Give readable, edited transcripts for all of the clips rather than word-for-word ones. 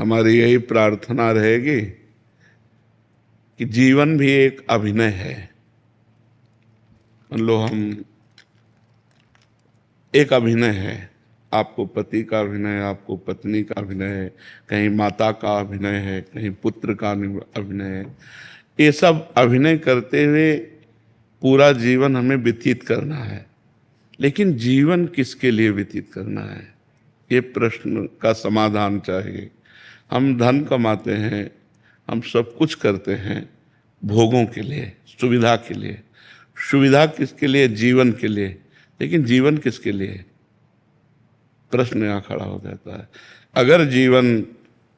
हमारी यही प्रार्थना रहेगी कि जीवन भी एक अभिनय है। मान लो हम एक अभिनय है, आपको पति का अभिनय है, आपको पत्नी का अभिनय है, कहीं माता का अभिनय है, कहीं पुत्र का अभिनय है। ये सब अभिनय करते हुए पूरा जीवन हमें व्यतीत करना है। लेकिन जीवन किसके लिए व्यतीत करना है, ये प्रश्न का समाधान चाहिए। हम धन कमाते हैं, हम सब कुछ करते हैं भोगों के लिए, सुविधा के लिए। सुविधा किसके लिए? जीवन के लिए। लेकिन जीवन किसके लिए? प्रश्न यहाँ खड़ा हो जाता है। अगर जीवन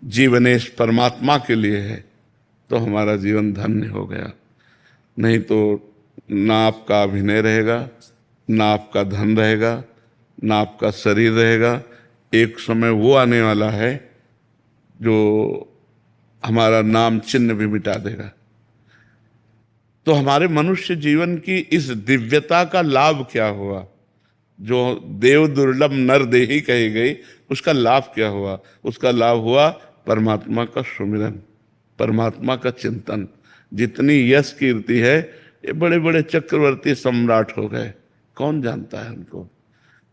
जीवनेश परमात्मा के लिए है तो हमारा जीवन धन्य हो गया। नहीं तो ना आपका अभिनय रहेगा, ना आपका धन रहेगा, ना आपका शरीर रहेगा। एक समय वो आने वाला है जो हमारा नाम चिन्ह भी मिटा देगा। तो हमारे मनुष्य जीवन की इस दिव्यता का लाभ क्या हुआ? जो देव दुर्लभ नर देही कही गई, उसका लाभ क्या हुआ? उसका लाभ हुआ परमात्मा का सुमिरन, परमात्मा का चिंतन। जितनी यश कीर्ति है, ये बड़े बड़े चक्रवर्ती सम्राट हो गए, कौन जानता है उनको?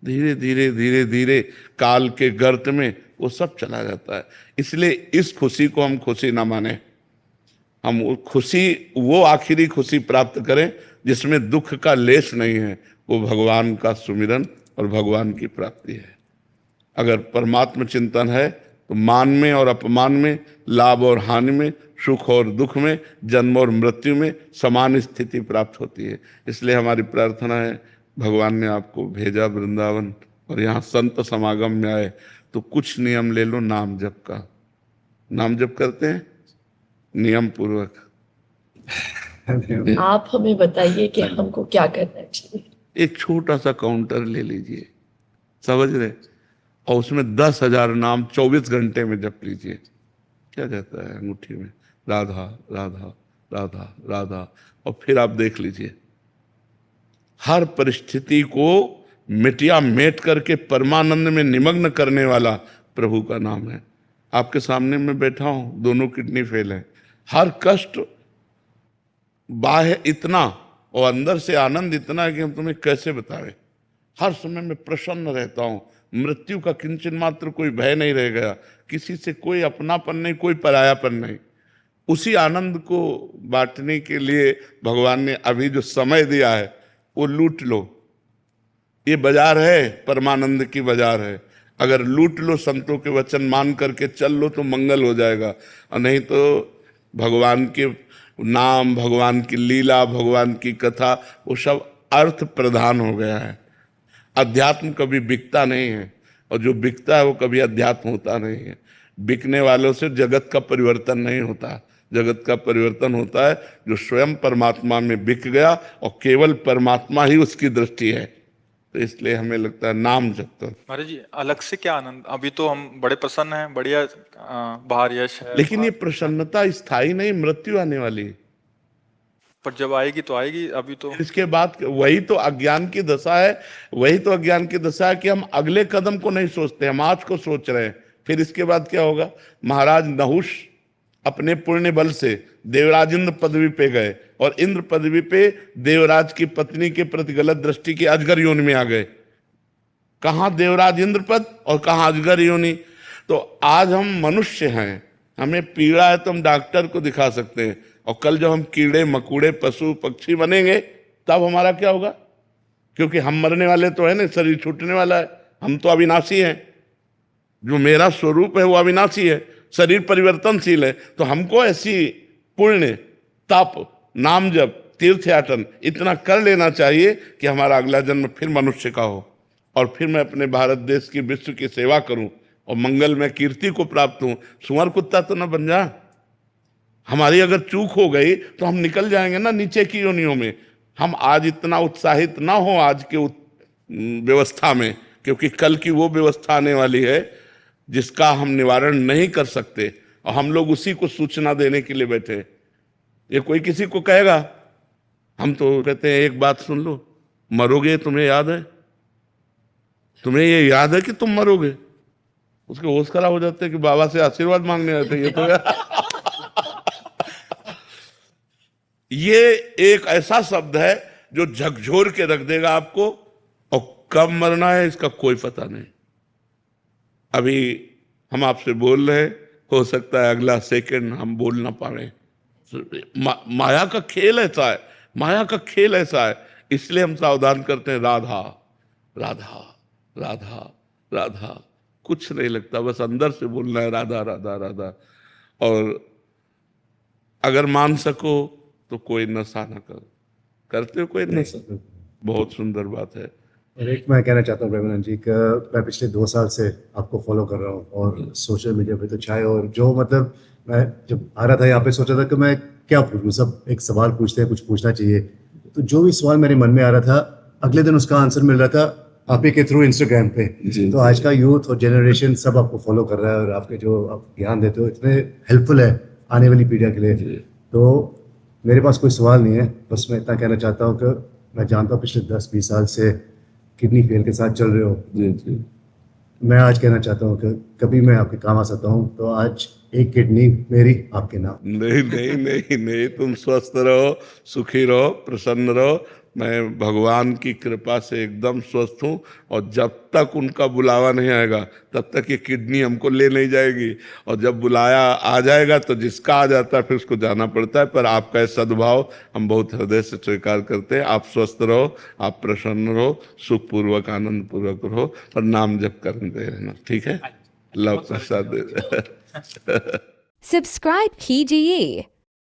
धीरे धीरे धीरे धीरे काल के गर्त में वो सब चला जाता है। इसलिए इस खुशी को हम खुशी ना माने। हम वो खुशी, वो आखिरी खुशी प्राप्त करें जिसमें दुख का लेश नहीं है। वो भगवान का सुमिरन और भगवान की प्राप्ति है। अगर परमात्मा चिंतन है तो मान में और अपमान में, लाभ और हानि में, सुख और दुख में, जन्म और मृत्यु में समान स्थिति प्राप्त होती है। इसलिए हमारी प्रार्थना है, भगवान ने आपको भेजा वृंदावन और यहाँ संत समागम में आए तो कुछ नियम ले लो नाम जप का। नाम जप करते हैं नियम पूर्वक। आप हमें बताइए कि हमको क्या करना चाहिए। एक छोटा सा काउंटर ले लीजिए, समझ रहे, और उसमें 10,000 नाम 24 घंटे में जप लीजिए। क्या जाता है अंगूठी में? राधा राधा राधा राधा। और फिर आप देख लीजिए, हर परिस्थिति को मिटिया मेट करके परमानंद में निमग्न करने वाला प्रभु का नाम है। आपके सामने मैं बैठा हूं, दोनों किडनी फेल है, हर कष्ट बाह्य इतना और अंदर से आनंद इतना है कि हम तुम्हें कैसे बताएं। हर समय मैं प्रसन्न रहता हूं, मृत्यु का किंचन मात्र कोई भय नहीं रह गया, किसी से कोई अपनापन नहीं, कोई परायापन नहीं। उसी आनंद को बांटने के लिए भगवान ने अभी जो समय दिया है वो लूट लो। ये बाजार है, परमानंद की बाजार है। अगर लूट लो, संतों के वचन मान करके चल लो तो मंगल हो जाएगा, और नहीं तो भगवान के नाम, भगवान की लीला, भगवान की कथा, वो सब अर्थ प्रधान हो गया है। अध्यात्म कभी बिकता नहीं है, और जो बिकता है वो कभी अध्यात्म होता नहीं है। बिकने वालों से जगत का परिवर्तन नहीं होता। जगत का परिवर्तन होता है जो स्वयं परमात्मा में बिक गया और केवल परमात्मा ही उसकी दृष्टि है। तो इसलिए हमें लगता है नाम जप कर। महाराज जी, अलग से क्या आनंद, अभी तो हम बड़े प्रसन्न हैं, बढ़िया बाहर यश है, लेकिन ये प्रसन्नता स्थायी नहीं, मृत्यु आने वाली है। पर जब आएगी तो आएगी। अभी तो इसके बाद वही तो अज्ञान की दशा है, वही तो अज्ञान की दशा है कि हम अगले कदम को नहीं सोचते, हम आज को सोच रहे हैं। फिर इसके बाद क्या होगा? महाराज नहुष अपने पुण्य बल से देवराज इंद्र पदवी पे गए, और इंद्र पदवी पे देवराज की पत्नी के प्रति गलत दृष्टि की अजगर योनि में आ गए। कहां देवराज इंद्र पद और कहां अजगर योनि। तो आज हम मनुष्य हैं, हमें पीड़ा है तो हम डॉक्टर को दिखा सकते हैं, और कल जब हम कीड़े मकोड़े पशु पक्षी बनेंगे तब हमारा क्या होगा? क्योंकि हम मरने वाले तो है ना, शरीर छूटने वाला है, हम तो अविनाशी हैं। जो मेरा स्वरूप है वो अविनाशी है, शरीर परिवर्तनशील है। तो हमको ऐसी पुण्य, तप, नाम जप, तीर्थयाटन इतना कर लेना चाहिए कि हमारा अगला जन्म फिर मनुष्य का हो, और फिर मैं अपने भारत देश की, विश्व की सेवा करूं और मंगल में कीर्ति को प्राप्त हूं। सुअर कुत्ता तो ना बन जा। हमारी अगर चूक हो गई तो हम निकल जाएंगे ना नीचे की योनियों में। हम आज इतना उत्साहित ना हो आज के व्यवस्था में, क्योंकि कल की वो व्यवस्था आने वाली है जिसका हम निवारण नहीं कर सकते, और हम लोग उसी को सूचना देने के लिए बैठे। ये कोई किसी को कहेगा, हम तो कहते हैं एक बात सुन लो, मरोगे, तुम्हें याद है? तुम्हें ये याद है कि तुम मरोगे? उसके होश खराब हो जाते हैं कि बाबा से आशीर्वाद मांगने आते हैं ये तो यार। ये एक ऐसा शब्द है जो झकझोर के रख देगा आपको, और कब मरना है इसका कोई पता नहीं। अभी हम आपसे बोल रहे, हो सकता है अगला सेकंड हम बोल ना पाए। माया का खेल ऐसा है, माया का खेल ऐसा है, इसलिए हम सावधान करते हैं। राधा राधा राधा राधा, कुछ नहीं लगता, बस अंदर से बोलना है राधा राधा राधा। और अगर मान सको तो कोई नशा ना करो। करते हो कोई नशा? बहुत सुंदर बात है। और एक मैं कहना चाहता हूँ प्रेमानंद जी कि मैं पिछले 2 साल से आपको फॉलो कर रहा हूँ और सोशल मीडिया पे तो चाहे, और जो मतलब मैं जब आ रहा था यहाँ पे सोचा था कि मैं क्या पूछूं, सब एक सवाल पूछते हैं, कुछ पूछना चाहिए, तो जो भी सवाल मेरे मन में आ रहा था अगले दिन उसका आंसर मिल रहा था आप ही के थ्रू इंस्टाग्राम पे। तो आज का यूथ और जनरेशन सब आपको फॉलो कर रहा है, और आपके जो आप ज्ञान देते हो इतने हेल्पफुल है आने वाली पीढ़ियों के लिए। तो मेरे पास कोई सवाल नहीं है, बस मैं इतना कहना चाहता हूँ कि मैं जानता हूँ पिछले 10-20 साल से किडनी फेल के साथ चल रहे हो। जी जी। मैं आज कहना चाहता हूँ कि कभी मैं आपके काम आ सकता हूँ, तो आज एक किडनी मेरी आपके नाम। नहीं नहीं नहीं नहीं, तुम स्वस्थ रहो, सुखी रहो, प्रसन्न रहो। मैं भगवान की कृपा से एकदम स्वस्थ हूँ, और जब तक उनका बुलावा नहीं आएगा तब तक ये किडनी हमको ले नहीं जाएगी। और जब बुलाया आ जाएगा तो जिसका आ जाता है फिर उसको जाना पड़ता है। पर आपका सद्भाव हम बहुत हृदय से स्वीकार करते हैं। आप स्वस्थ रहो, आप प्रसन्न रहो, सुखपूर्वक आनंद पूर्वक रहो, पर नाम जप करते रहना, ठीक है? लव प्रसाद। Subscribe कीजिए